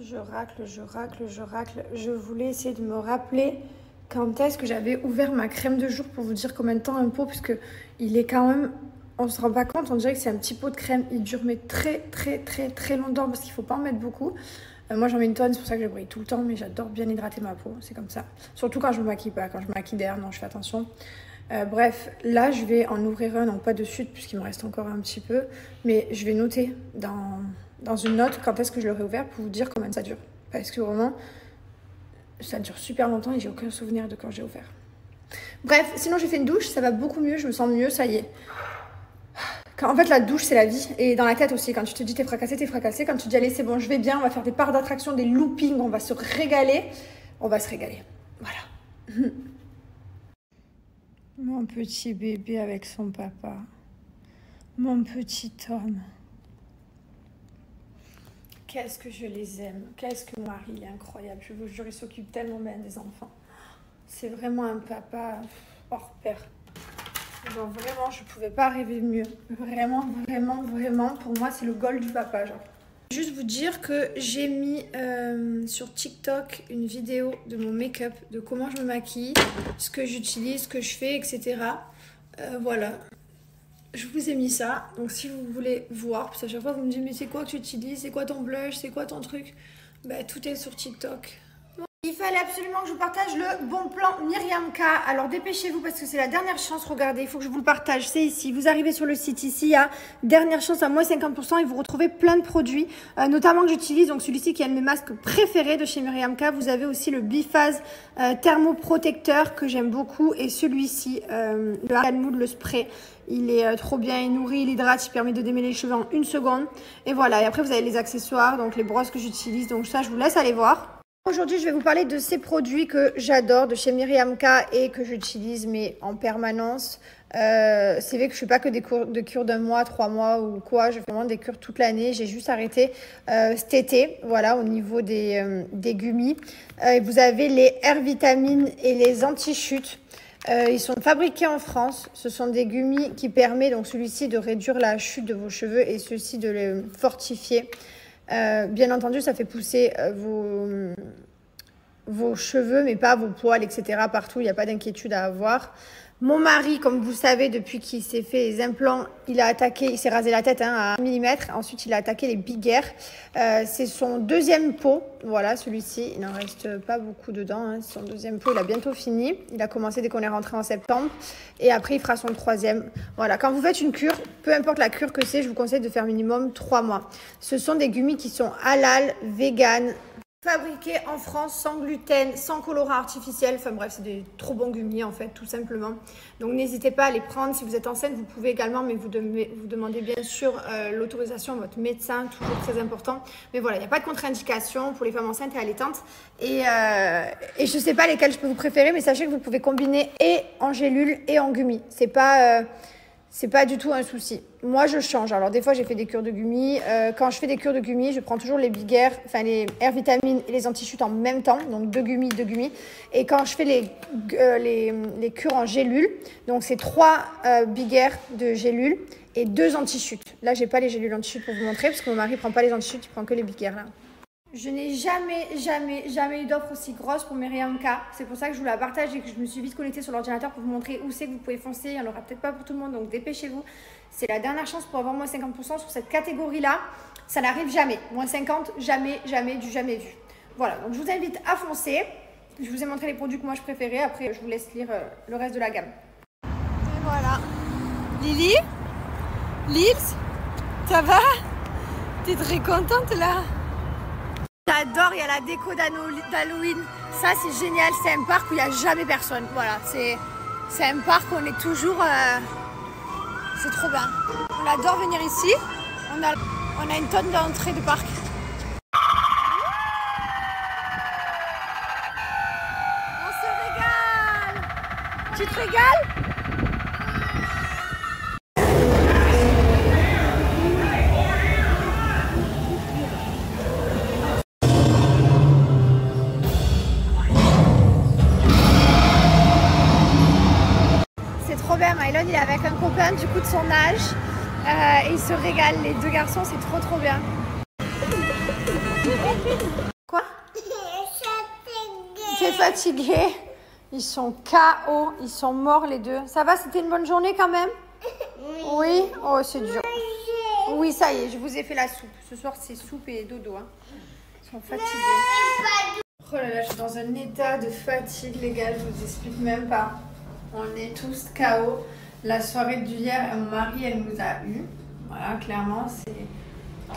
Je racle, je racle, je racle. Je voulais essayer de me rappeler quand est-ce que j'avais ouvert ma crème de jour pour vous dire combien de temps un pot, parce que il est quand même, on se rend pas compte, on dirait que c'est un petit pot de crème. Il dure mais très longtemps parce qu'il faut pas en mettre beaucoup. Moi j'en mets une tonne, c'est pour ça que je brille tout le temps, mais j'adore bien hydrater ma peau, c'est comme ça. Surtout quand je me maquille pas, quand je me maquille derrière, non, je fais attention. Bref, là je vais en ouvrir un, non pas de suite puisqu'il me reste encore un petit peu, mais je vais noter dans une note quand est-ce que je l'aurai ouvert pour vous dire combien ça dure. Parce que vraiment, ça dure super longtemps et j'ai aucun souvenir de quand j'ai ouvert. Bref, sinon j'ai fait une douche, ça va beaucoup mieux, je me sens mieux, ça y est. En fait, la douche, c'est la vie. Et dans la tête aussi, quand tu te dis t'es fracassé, t'es fracassé. Quand tu te dis allez, c'est bon, je vais bien, on va faire des parcs d'attraction, des loopings, on va se régaler. On va se régaler. Voilà. Mon petit bébé avec son papa. Mon petit homme. Qu'est-ce que je les aime. Qu'est-ce que mon mari, il est incroyable. Je vous jure, il s'occupe tellement bien des enfants. C'est vraiment un papa hors pair. Genre vraiment, je pouvais pas rêver mieux. Vraiment, pour moi, c'est le goal du papa, genre. Juste vous dire que j'ai mis sur TikTok une vidéo de mon make-up, de comment je me maquille, ce que j'utilise, ce que je fais, etc. Voilà. Je vous ai mis ça. Donc si vous voulez voir, parce qu'à chaque fois vous me dites mais c'est quoi que tu utilises, c'est quoi ton blush, c'est quoi ton truc, bah tout est sur TikTok. Il fallait absolument que je vous partage le bon plan Myriam K. Alors dépêchez-vous parce que c'est la dernière chance. Regardez, il faut que je vous le partage. C'est ici. Vous arrivez sur le site. Ici, il y a dernière chance à moins 50% et vous retrouvez plein de produits, notamment que j'utilise. Donc celui-ci qui est un de mes masques préférés de chez Myriam K. Vous avez aussi le Biphase thermoprotecteur que j'aime beaucoup et celui-ci, le Almood, le spray. Il est trop bien, il nourrit, il hydrate, il permet de démêler les cheveux en 1 seconde. Et voilà. Et après, vous avez les accessoires, donc les brosses que j'utilise. Donc ça, je vous laisse aller voir. Aujourd'hui, je vais vous parler de ces produits que j'adore de chez Myriam K et que j'utilise mais en permanence. C'est vrai que je ne fais pas que des cures d'un mois, 3 mois ou quoi. Je fais vraiment des cures toute l'année. J'ai juste arrêté cet été, voilà, au niveau des gummies. Vous avez les Air Vitamines et les anti-chutes. Ils sont fabriqués en France. Ce sont des gummies qui permettent, donc celui-ci, de réduire la chute de vos cheveux et ceux-ci de les fortifier. Bien entendu, ça fait pousser vos cheveux, mais pas vos poils, etc. Partout, il n'y a pas d'inquiétude à avoir. Mon mari, comme vous savez, depuis qu'il s'est fait les implants, il s'est rasé la tête à 1 mm. Ensuite, il a attaqué les Big Air. C'est son 2e pot. Voilà, celui-ci, il n'en reste pas beaucoup dedans. Hein. C'est son 2e pot, il a bientôt fini. Il a commencé dès qu'on est rentré en septembre. Et après, il fera son 3e. Voilà, quand vous faites une cure, peu importe la cure que c'est, je vous conseille de faire minimum 3 mois. Ce sont des gummies qui sont halal, vegan, fabriqués en France, sans gluten, sans colorant artificiel. Enfin bref, c'est des trop bons gummies en fait, tout simplement. Donc n'hésitez pas à les prendre. Si vous êtes enceinte, vous pouvez également, mais vous demandez bien sûr l'autorisation de votre médecin, toujours très important. Mais voilà, il n'y a pas de contre-indication pour les femmes enceintes et allaitantes. Et je ne sais pas lesquelles je peux vous préférer, mais sachez que vous pouvez combiner et en gélule et en gummies. C'est pas du tout un souci. Moi, je change. Alors, des fois, j'ai fait des cures de gummies. Quand je fais des cures de gummies, je prends toujours les Big Air, enfin les Air Vitamines et les anti-chutes en même temps. Donc, 2 gummies, 2 gummies. Et quand je fais les cures en gélule, donc c'est 3 Big Air de gélule et 2 anti-chutes. Là, j'ai pas les gélules anti-chutes pour vous montrer parce que mon mari prend pas les anti-chutes, il prend que les Big Air là. Je n'ai jamais eu d'offre aussi grosse pour Myriam K. C'est pour ça que je vous la partage et que je me suis vite connectée sur l'ordinateur pour vous montrer où c'est que vous pouvez foncer. Il n'y en aura peut-être pas pour tout le monde, donc dépêchez-vous. C'est la dernière chance pour avoir moins 50% sur cette catégorie-là. Ça n'arrive jamais. Moins 50, jamais vu. Voilà, donc je vous invite à foncer. Je vous ai montré les produits que moi je préférais. Après, je vous laisse lire le reste de la gamme. Et voilà. Lily, Lils, ça va? T'es très contente là? J'adore, il y a la déco d'Halloween. Ça, c'est génial. C'est un parc où il n'y a jamais personne. Voilà, c'est un parc où on est toujours... c'est trop bien. On adore venir ici. On a une tonne d'entrées de parc. On se régale. Tu te régales? Mylon, il est avec un copain du coup de son âge et ils se régalent, les 2 garçons, c'est trop bien. Quoi? C'est fatigué. Ils sont KO, ils sont morts les deux. Ça va, c'était une bonne journée quand même? Oui. Oh, c'est dur. Oui, ça y est, je vous ai fait la soupe. Ce soir, c'est soupe et dodo. Hein. Ils sont fatigués. Oh là là, je suis dans un état de fatigue, les gars, je vous explique même pas. On est tous KO. La soirée d'hier, mon mari, elle nous a eu. Voilà, clairement, c'est...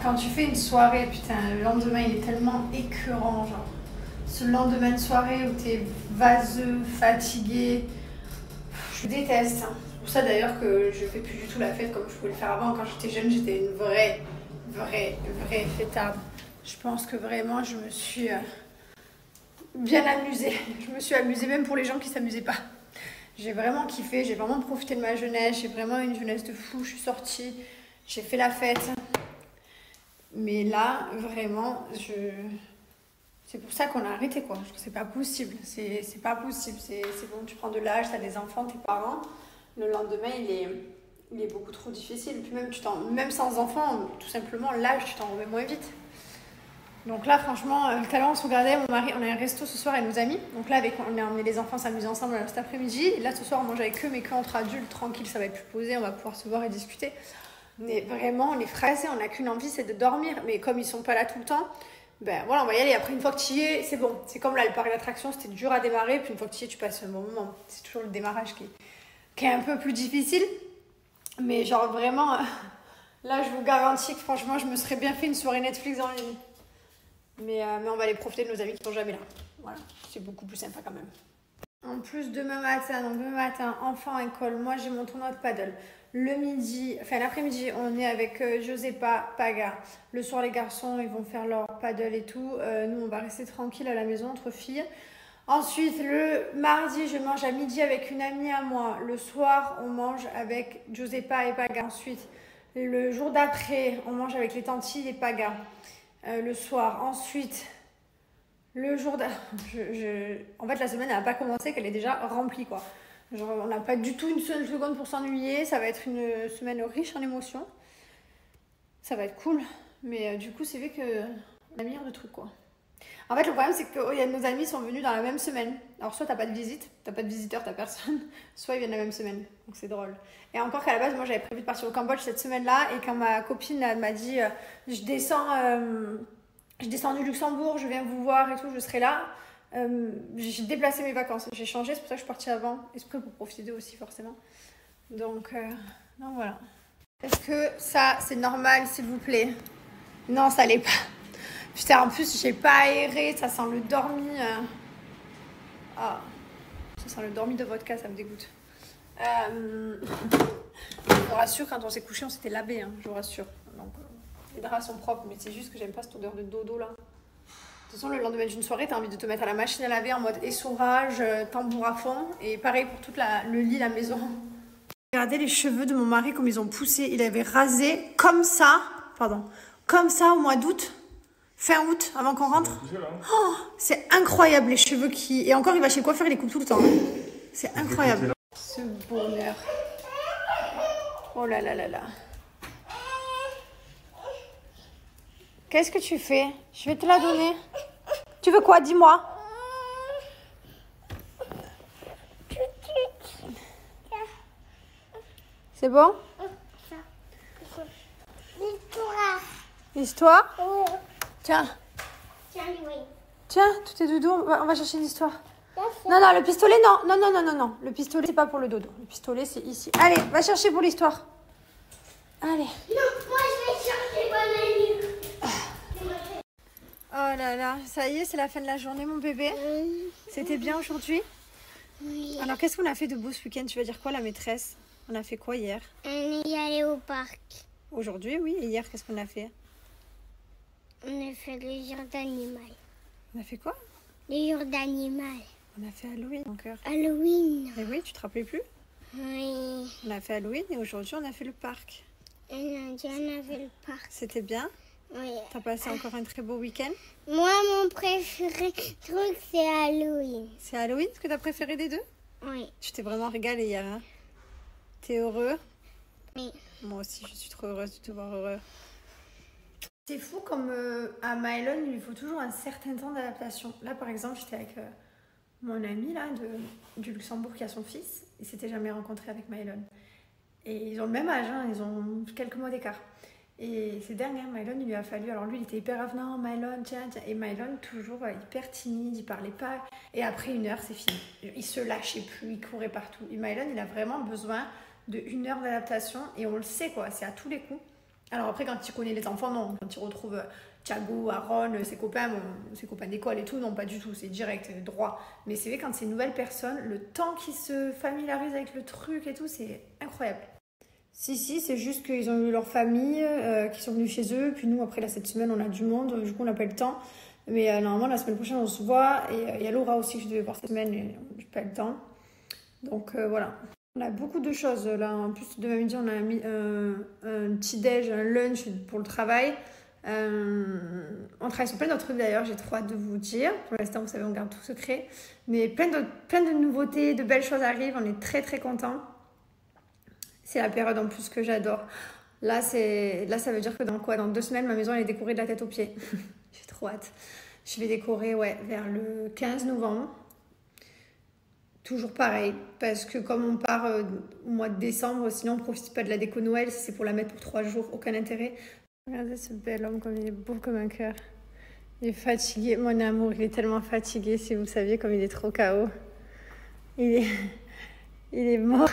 Quand tu fais une soirée, putain, le lendemain, il est tellement écœurant, genre. Ce lendemain de soirée où t'es vaseux, fatigué, je déteste. C'est pour ça d'ailleurs que je fais plus du tout la fête comme je pouvais le faire avant. Quand j'étais jeune, j'étais une vraie fêtarde. Je pense que vraiment, je me suis bien amusée. Je me suis amusée même pour les gens qui s'amusaient pas. J'ai vraiment kiffé, j'ai vraiment profité de ma jeunesse. J'ai vraiment une jeunesse de fou. Je suis sortie, j'ai fait la fête. Mais là, vraiment, c'est pour ça qu'on a arrêté, quoi. C'est pas possible. C'est pas possible. C'est bon, tu prends de l'âge, t'as des enfants, tes parents. Le lendemain, il est beaucoup trop difficile. Puis même sans enfants, tout simplement, l'âge, tu t'en remets moins vite. Donc là, franchement, tout à l'heure, on se regardait, mon mari, on a un resto ce soir avec nos amis. Donc là, on a emmené les enfants s'amuser ensemble cet après-midi. Et là, ce soir, on mange avec eux, mais qu'entre adultes, tranquille, ça va être plus posé, on va pouvoir se voir et discuter. Mais vraiment, on est fraissés, on n'a qu'une envie, c'est de dormir. Mais comme ils sont pas là tout le temps, ben voilà, on va y aller. Après, une fois que tu y es, c'est bon. C'est comme là, le parc d'attractions, c'était dur à démarrer. Puis une fois que tu y es, tu passes un bon moment. C'est toujours le démarrage qui est un peu plus difficile. Mais genre vraiment, là, je vous garantis que franchement, je me serais bien fait une soirée Netflix en ligne. Mais on va aller profiter de nos amis qui sont jamais là. Voilà, c'est beaucoup plus sympa quand même. En plus, demain matin, enfant à école, moi j'ai mon tournoi de paddle. L'après-midi, on est avec Josépa, Paga. Le soir, les garçons, ils vont faire leur paddle et tout. Nous, on va rester tranquille à la maison entre filles. Ensuite, le mardi, je mange à midi avec une amie à moi. Le soir, on mange avec Josépa et Paga. Ensuite, le jour d'après, on mange avec les tantilles et Paga. Le soir. Ensuite, le jour d'après... En fait, la semaine n'a pas commencé, qu'elle est déjà remplie, quoi. Genre, on n'a pas du tout une seule seconde pour s'ennuyer. Ça va être une semaine riche en émotions. Ça va être cool. Mais du coup, c'est vrai qu'on a mis de trucs, quoi. En fait, le problème, c'est que y a nos amis sont venus dans la même semaine. Alors, soit t'as pas de visite, t'as pas de visiteur, t'as personne. Soit ils viennent la même semaine. Donc, c'est drôle. Et encore qu'à la base, moi, j'avais prévu de partir au Cambodge cette semaine-là. Et quand ma copine m'a dit je descends du Luxembourg, je viens vous voir et tout, je serai là. J'ai déplacé mes vacances. J'ai changé, c'est pour ça que je suis partie avant. Esprit pour profiter d'eux aussi, forcément. Donc voilà. Est-ce que ça, c'est normal, s'il vous plaît? Non, ça l'est pas. Putain, en plus, j'ai pas aéré, ça sent le dormi. Ah, ça sent le dormi de vodka, ça me dégoûte. Je vous rassure, quand on s'est couché, on s'était lavé, hein, je vous rassure. Donc, les draps sont propres, mais c'est juste que j'aime pas cette odeur de dodo là. De toute façon, le lendemain d'une soirée, t'as envie de te mettre à la machine à laver en mode essourage, tambour à fond. Et pareil pour tout le lit, la maison. Regardez les cheveux de mon mari, comme ils ont poussé. Il avait rasé comme ça au mois d'août. Fin août, avant qu'on rentre. Oh, c'est incroyable les cheveux qui... Et encore, il va chez le coiffeur, il les coupe tout le temps. Hein. C'est incroyable. Ce bonheur. Oh là là là là. Qu'est-ce que tu fais? Je vais te la donner. Tu veux quoi? Dis-moi. C'est bon? L'histoire? Tiens. Tiens, tout est doudou, on va chercher une histoire. Non, le pistolet, non. Le pistolet, c'est pas pour le dodo. Le pistolet, c'est ici. Allez, va chercher pour l'histoire. Allez. Non, moi, je vais chercher mon ami. Oh là là, ça y est, c'est la fin de la journée, mon bébé. C'était bien aujourd'hui? Oui. Alors, qu'est-ce qu'on a fait de beau ce week-end? Tu vas dire quoi, la maîtresse? On a fait quoi hier? On est allé au parc. Aujourd'hui, oui. Et hier, qu'est-ce qu'on a fait? On a fait les jours d'animal. On a fait quoi? Les jours d'animal. On a fait Halloween, mon cœur. Halloween. Et oui, tu te rappelais plus? Oui. On a fait Halloween et aujourd'hui, on a fait le parc. Et lundi, on a fait le parc. C'était bien? Oui. T'as passé encore un très beau week-end? Moi, mon préféré truc, c'est Halloween. C'est Halloween ce que t'as préféré des deux? Oui. Tu t'es vraiment régalé hier, hein? T'es heureux? Oui. Moi aussi, je suis trop heureuse de te voir heureux. C'est fou comme à Mylon, il lui faut toujours un certain temps d'adaptation. Là, par exemple, j'étais avec mon ami là, du Luxembourg qui a son fils. Ils s'étaient jamais rencontrés avec Mylon. Et ils ont le même âge, hein, ils ont quelques mois d'écart. Et ces dernières, Mylon, il lui a fallu... Alors lui, il était hyper avenant, Mylon, tiens, tiens. Et Mylon, toujours hyper timide, il parlait pas. Et après 1 heure, c'est fini. Il se lâchait plus, il courait partout. Et Mylon, il a vraiment besoin de 1 heure d'adaptation. Et on le sait, quoi, c'est à tous les coups. Alors après, quand il connaît les enfants, non. Quand il retrouve Thiago, Aaron, ses copains d'école et tout, non, pas du tout. C'est direct, droit. Mais c'est vrai, quand c'est une nouvelle personne, le temps qu'il se familiarise avec le truc et tout, c'est incroyable. Si, c'est juste qu'ils ont eu leur famille, qui sont venus chez eux. Puis nous, après, là, cette semaine, on a du monde. Du coup, on n'a pas le temps. Mais normalement, la semaine prochaine, on se voit. Et il y a Laura aussi que je devais voir cette semaine. Et j'ai pas le temps. Donc, voilà. On a beaucoup de choses. Là, en plus, demain midi, on a mis un petit-déj, un lunch pour le travail. On travaille sur plein d'autres trucs d'ailleurs. J'ai trop hâte de vous dire. Pour l'instant, vous savez, on garde tout secret. Mais plein de nouveautés, de belles choses arrivent. On est très, très contents. C'est la période en plus que j'adore. Là, ça veut dire que dans 2 semaines, ma maison elle est décorée de la tête aux pieds. J'ai trop hâte. Je vais décorer vers le 15 novembre. Toujours pareil, parce que comme on part au mois de décembre, sinon on ne profite pas de la déco Noël. Si c'est pour la mettre pour 3 jours, aucun intérêt. Regardez ce bel homme comme il est beau comme un cœur. Il est fatigué. Mon amour, il est tellement fatigué. Si vous saviez comme il est trop KO. Il est mort.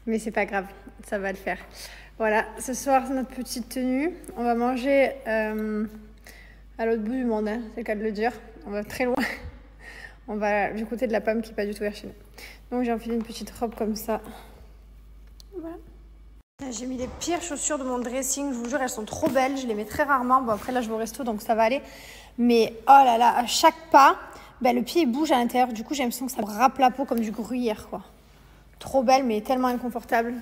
Mais c'est pas grave, ça va le faire. Voilà, ce soir, c'est notre petite tenue. On va manger à l'autre bout du monde, hein, c'est le cas de le dire. On va très loin. On va du côté de la pomme qui n'est pas du tout vers chez nous. Donc j'ai enfilé une petite robe comme ça. Voilà. J'ai mis les pires chaussures de mon dressing, je vous jure, elles sont trop belles. Je les mets très rarement. Bon, après là, je vais au resto, donc ça va aller. Mais oh là là, à chaque pas, le pied bouge à l'intérieur. Du coup, j'ai l'impression que ça me râpe la peau comme du gruyère, quoi. Trop belle, mais tellement inconfortable.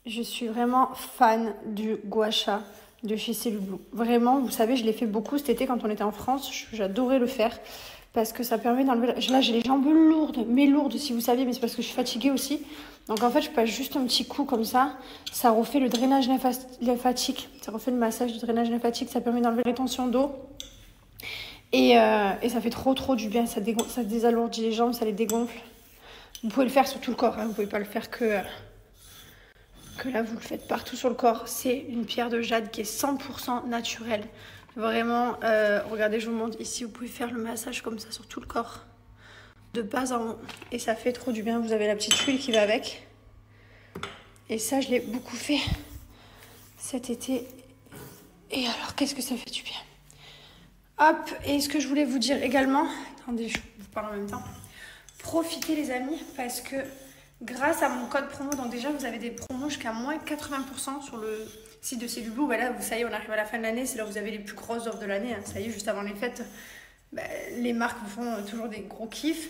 Je suis vraiment fan du gua sha de chez Celui Blue. Vraiment, vous savez, je l'ai fait beaucoup cet été quand on était en France. J'adorais le faire parce que ça permet d'enlever... Là, j'ai les jambes lourdes, mais lourdes si vous saviez, mais c'est parce que je suis fatiguée aussi. Donc en fait, je passe juste un petit coup comme ça. Ça refait le drainage lymphatique. Ça refait le massage du drainage lymphatique. Ça permet d'enlever les tensions d'eau. Et ça fait trop du bien. Ça désalourdit les jambes, ça les dégonfle. Vous pouvez le faire sur tout le corps, hein. Vous ne pouvez pas le faire que là, vous le faites partout sur le corps. C'est une pierre de jade qui est 100% naturelle. Vraiment, regardez, je vous montre ici, vous pouvez faire le massage comme ça sur tout le corps, de bas en haut. Et ça fait trop du bien. Vous avez la petite huile qui va avec. Et ça, je l'ai beaucoup fait cet été. Et alors, qu'est-ce que ça fait du bien. Hop, et ce que je voulais vous dire également... Attendez, je vous parle en même temps. Profitez les amis, parce que grâce à mon code promo, donc déjà vous avez des promos jusqu'à moins 80% sur le site de Celui Blue. Là, vous savez, on arrive à la fin de l'année, c'est là où vous avez les plus grosses offres de l'année. Hein. Ça y est, juste avant les fêtes, les marques vous font toujours des gros kiffs.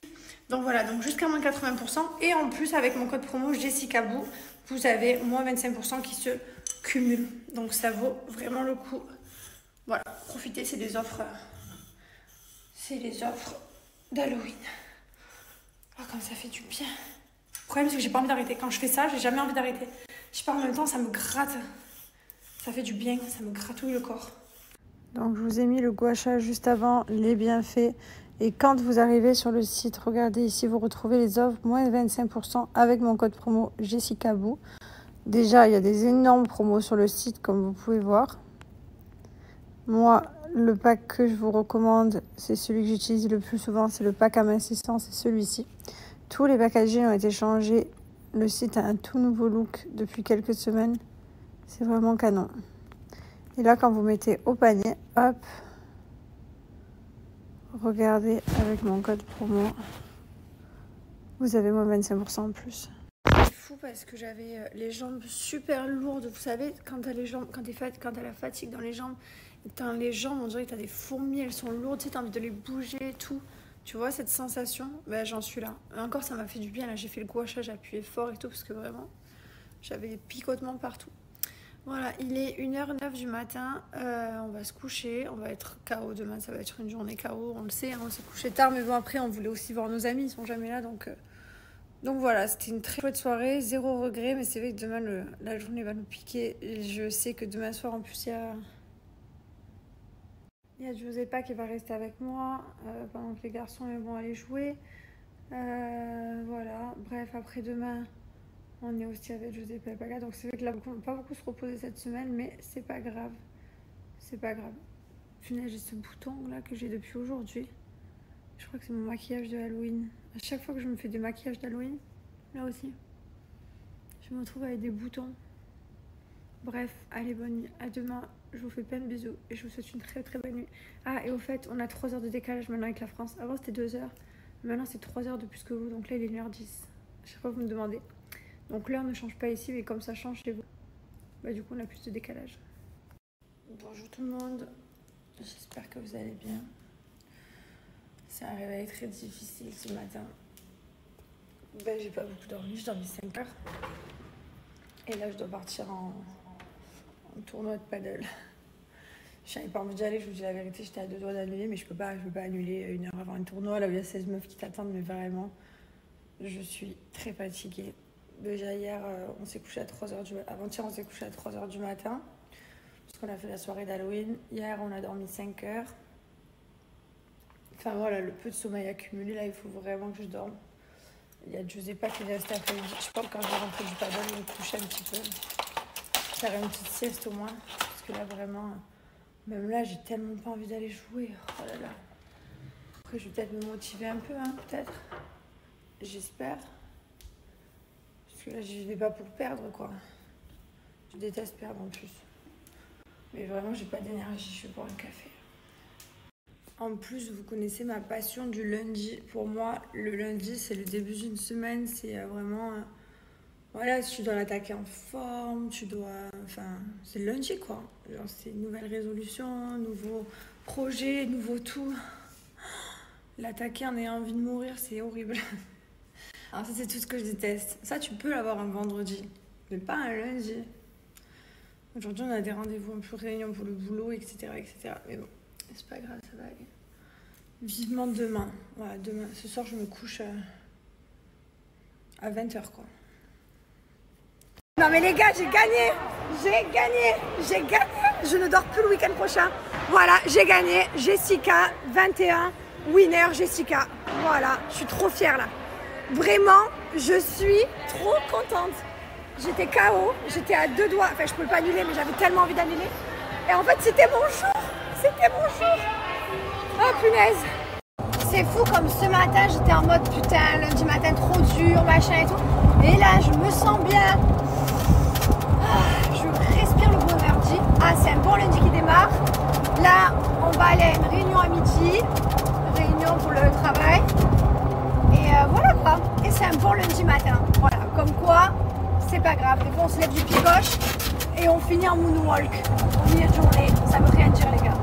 Donc voilà, donc jusqu'à moins 80%. Et en plus, avec mon code promo Jessica Bou, vous avez moins 25% qui se cumulent. Donc ça vaut vraiment le coup. Voilà, profitez, c'est des offres d'Halloween. Oh, comme ça fait du bien. Le problème, c'est que j'ai pas envie d'arrêter. Quand je fais ça, j'ai jamais envie d'arrêter. Je sais pas, en même temps, ça me gratte. Ça fait du bien, ça me gratouille le corps. Donc, je vous ai mis le gua sha juste avant, les bienfaits. Et quand vous arrivez sur le site, regardez ici, vous retrouvez les offres, moins 25% avec mon code promo Jessica Bou. Déjà, il y a des énormes promos sur le site, comme vous pouvez voir. Moi, le pack que je vous recommande, c'est celui que j'utilise le plus souvent, c'est le pack amincissant, c'est celui-ci. Tous les packaging ont été changés. Le site a un tout nouveau look depuis quelques semaines. C'est vraiment canon. Et là, quand vous mettez au panier, hop, regardez avec mon code promo, vous avez moins 25% en plus. C'est fou parce que j'avais les jambes super lourdes. Vous savez, quand t'as la fatigue dans les jambes, dans les jambes, on dirait que t'as des fourmis, elles sont lourdes, tu sais, t'as envie de les bouger et tout. Tu vois cette sensation? J'en suis là. Encore, ça m'a fait du bien. Là, j'ai fait le gua sha, j'ai appuyé fort et tout parce que vraiment, j'avais des picotements partout. Voilà, il est 1h09 du matin. On va se coucher. On va être KO demain. Ça va être une journée KO. On le sait, hein, on s'est couché tard. Mais bon, après, on voulait aussi voir nos amis. Ils sont jamais là. Donc voilà, c'était une très chouette soirée. 0 regret. Mais c'est vrai que demain, la journée va nous piquer. Et je sais que demain soir, en plus, il y a Il y a Giuseppa qui va rester avec moi pendant que les garçons vont aller jouer. Voilà, bref, après-demain, on est aussi avec Giuseppa et Paga. Donc c'est vrai que là, on ne va pas beaucoup se reposer cette semaine, mais c'est pas grave. C'est pas grave. Punaise, j'ai ce bouton là que j'ai depuis aujourd'hui. Je crois que c'est mon maquillage de Halloween. À chaque fois que je me fais des maquillages d'Halloween, là aussi, je me retrouve avec des boutons. Bref, allez, bonne nuit. À demain. Je vous fais plein de bisous et je vous souhaite une très très bonne nuit. Ah, et au fait, on a 3 heures de décalage maintenant avec la France. Avant, c'était 2 heures. Maintenant, c'est 3 heures de plus que vous. Donc là, il est 1h10. Je sais pas, vous me demandez. Donc l'heure ne change pas ici, mais comme ça change chez vous, bah, du coup, on a plus de décalage. Bonjour tout le monde. J'espère que vous allez bien. C'est un réveil très difficile ce matin. Ben, j'ai pas beaucoup dormi. J'ai dormi 5 heures. Et là, je dois partir en tournoi de paddle. Je n'avais pas envie d'y aller, je vous dis la vérité, j'étais à 2 doigts d'annuler, mais je peux pas annuler 1 heure avant un tournoi, là où il y a 16 meufs qui t'attendent, mais vraiment, je suis très fatiguée. Déjà hier, on s'est couché à 3h du matin, avant-hier on s'est couché à 3h du matin, parce qu'on a fait la soirée d'Halloween. Hier, on a dormi 5 heures. Enfin voilà, le peu de sommeil accumulé, là, il faut vraiment que je dorme. Il y a Giuseppa qui vient cet après-midi. Je pense que quand je vais rentrer du paddle, je vais me coucher un petit peu. Faire une petite sieste au moins, parce que là vraiment, même là j'ai tellement pas envie d'aller jouer. Oh là là. Après je vais peut-être me motiver un peu, hein, peut-être. J'espère. Parce que là j'y vais pas pour perdre quoi. Je déteste perdre en plus. Mais vraiment j'ai pas d'énergie, je vais boire un café. En plus vous connaissez ma passion du lundi. Pour moi le lundi c'est le début d'une semaine, c'est vraiment... Voilà, tu dois l'attaquer en forme, tu dois... Enfin, c'est le lundi, quoi. Genre, c'est une nouvelle résolution, nouveau projet, nouveau tout. L'attaquer en ayant envie de mourir, c'est horrible. Alors ça, c'est tout ce que je déteste. Ça, tu peux l'avoir un vendredi, mais pas un lundi. Aujourd'hui, on a des rendez-vous, un peu réunions pour le boulot, etc., etc. Mais bon, c'est pas grave, ça va aller. Vivement demain. Voilà, demain. Ce soir, je me couche à 20h, quoi. Non mais les gars, j'ai gagné, je ne dors plus le week-end prochain. Voilà, j'ai gagné, Jessica, 21, winner Jessica. Voilà, je suis trop fière là. Vraiment, je suis trop contente. J'étais KO, j'étais à 2 doigts, enfin je pouvais pas annuler mais j'avais tellement envie d'annuler. Et en fait c'était mon jour, Oh punaise. C'est fou comme ce matin j'étais en mode putain, lundi matin trop dur, machin et tout. Et là je me sens bien. Je respire le bon lundi. Ah, c'est un bon lundi qui démarre. Là, on va aller à une réunion à midi. Réunion pour le travail. Et voilà quoi. Et c'est un bon lundi matin. Voilà, comme quoi, c'est pas grave. Des fois, on se lève du pied gauche et on finit en moonwalk. Au milieu de journée. Ça veut rien dire, les gars.